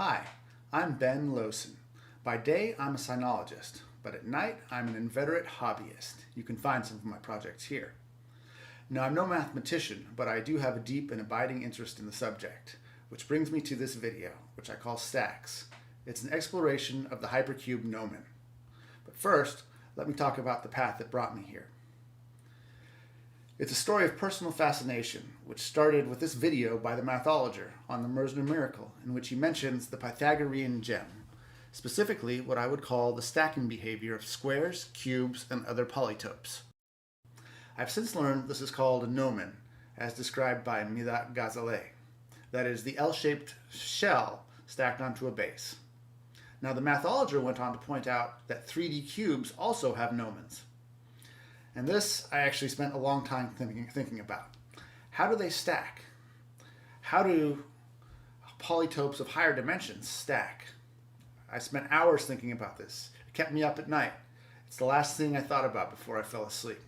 Hi, I'm Ben Lowson. By day, I'm a sinologist, but at night, I'm an inveterate hobbyist. You can find some of my projects here. Now, I'm no mathematician, but I do have a deep and abiding interest in the subject, which brings me to this video, which I call Stacks. It's an exploration of the Hypercube Gnomon. But first, let me talk about the path that brought me here. It's a story of personal fascination, which started with this video by the mathologer on the Mersner miracle, in which he mentions the Pythagorean gem, specifically what I would call the stacking behavior of squares, cubes, and other polytopes. I've since learned this is called a gnomon, as described by Millat Ghazaleh. That is, the L-shaped shell stacked onto a base. Now, the mathologer went on to point out that 3D cubes also have gnomons. And this I actually spent a long time thinking about. How do they stack? How do polytopes of higher dimensions stack? I spent hours thinking about this. It kept me up at night. It's the last thing I thought about before I fell asleep.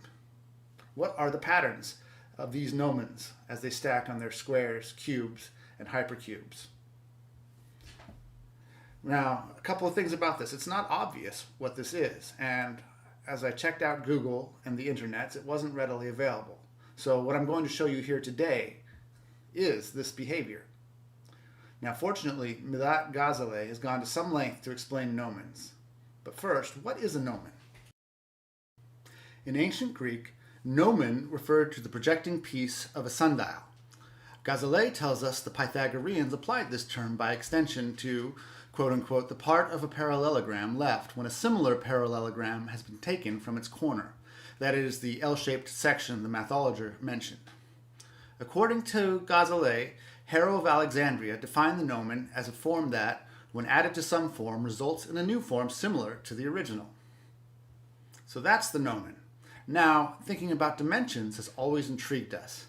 What are the patterns of these gnomons as they stack on their squares, cubes, and hypercubes? Now, a couple of things about this. It's not obvious what this is, and as I checked out Google and the internets, it wasn't readily available. So what I'm going to show you here today is this behavior. Now, fortunately, Millat Ghazaleh has gone to some length to explain gnomons. But first, what is a gnomon? In ancient Greek, gnomon referred to the projecting piece of a sundial. Ghazaleh tells us the Pythagoreans applied this term by extension to, quote-unquote, the part of a parallelogram left when a similar parallelogram has been taken from its corner. That is, the L-shaped section the mathologer mentioned. According to Ghazaleh, Hero of Alexandria defined the gnomon as a form that, when added to some form, results in a new form similar to the original. So that's the gnomon. Now, thinking about dimensions has always intrigued us.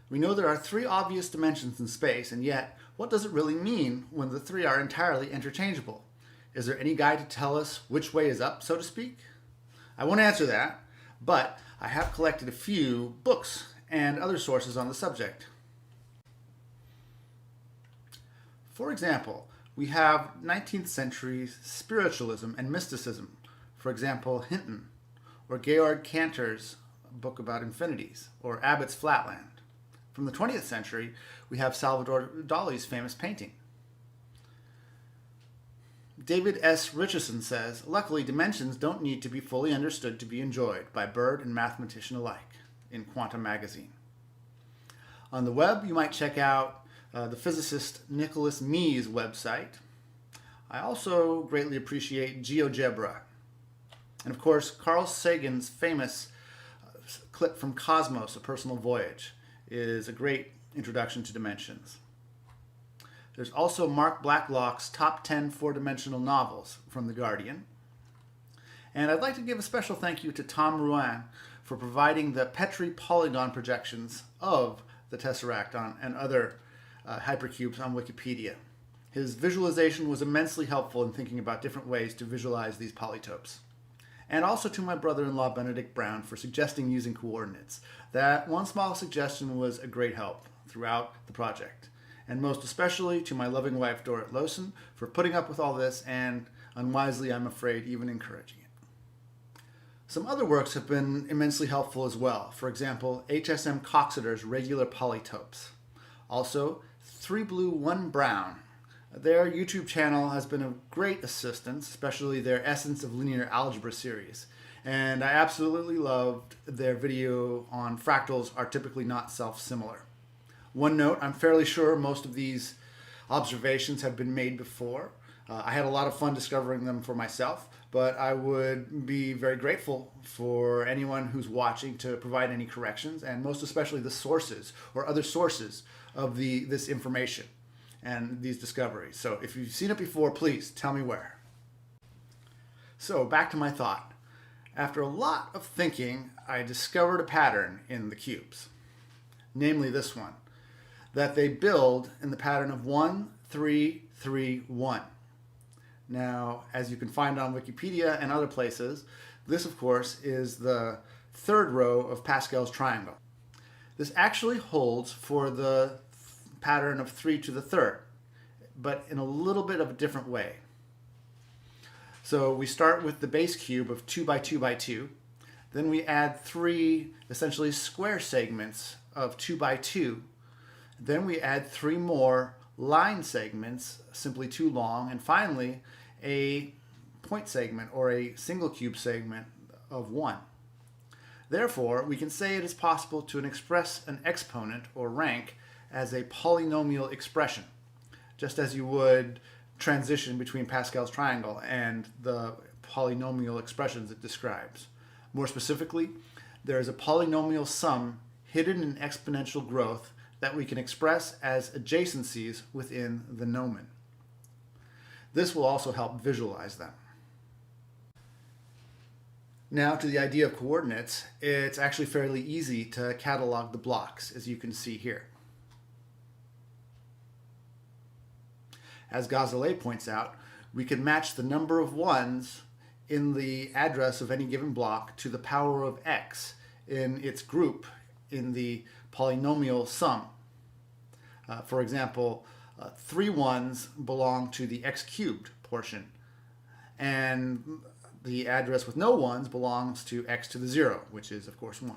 We know there are three obvious dimensions in space, and yet, what does it really mean when the three are entirely interchangeable? Is there any guide to tell us which way is up, so to speak? I won't answer that, but I have collected a few books and other sources on the subject. For example, we have 19th century spiritualism and mysticism, for example, Hinton, or Georg Cantor's book about infinities, or Abbott's Flatland. From the 20th century, we have Salvador Dali's famous painting. David S. Richardson says, luckily dimensions don't need to be fully understood to be enjoyed by bird and mathematician alike, in Quantum magazine. On the web, you might check out the physicist Nicholas Mee's website. I also greatly appreciate GeoGebra. And of course, Carl Sagan's famous clip from Cosmos, A Personal Voyage, is a great introduction to dimensions. There's also Mark Blacklock's Top 10 Four-Dimensional Novels from The Guardian. And I'd like to give a special thank you to Tom Ruan for providing the Petri polygon projections of the Tesseract and other hypercubes on Wikipedia. His visualization was immensely helpful in thinking about different ways to visualize these polytopes. And also to my brother-in-law Benedict Brown for suggesting using coordinates. That one small suggestion was a great help throughout the project. And most especially to my loving wife Dorrit Lowson for putting up with all this and, unwisely I'm afraid, even encouraging it. Some other works have been immensely helpful as well. For example, HSM Coxeter's regular polytopes. Also, 3 Blue 1 Brown. Their YouTube channel has been a great assistance, especially their Essence of Linear Algebra series. And I absolutely loved their video on fractals are typically not self-similar. One note, I'm fairly sure most of these observations have been made before. I had a lot of fun discovering them for myself, but I would be very grateful for anyone who's watching to provide any corrections, and most especially the sources or other sources of this information and these discoveries. So if you've seen it before, please tell me where. So back to my thought. After a lot of thinking, I discovered a pattern in the cubes, namely this one, that they build in the pattern of 1, 3, 3, 1. Now, as you can find on Wikipedia and other places, this of course is the third row of Pascal's triangle. This actually holds for the pattern of 3 to the third, but in a little bit of a different way. So we start with the base cube of 2 by 2 by 2. Then we add 3 essentially square segments of 2 by 2. Then we add 3 more line segments, simply 2 long, and finally a point segment or a single cube segment of 1. Therefore, we can say it is possible to express an exponent or rank as a polynomial expression, just as you would transition between Pascal's triangle and the polynomial expressions it describes. More specifically, there is a polynomial sum hidden in exponential growth that we can express as adjacencies within the gnomon. This will also help visualize them. Now to the idea of coordinates, it's actually fairly easy to catalog the blocks, as you can see here. As Gazellet points out, we can match the number of ones in the address of any given block to the power of x in its group in the polynomial sum. For example, 3 ones belong to the x cubed portion, and the address with no ones belongs to x to the 0, which is of course 1.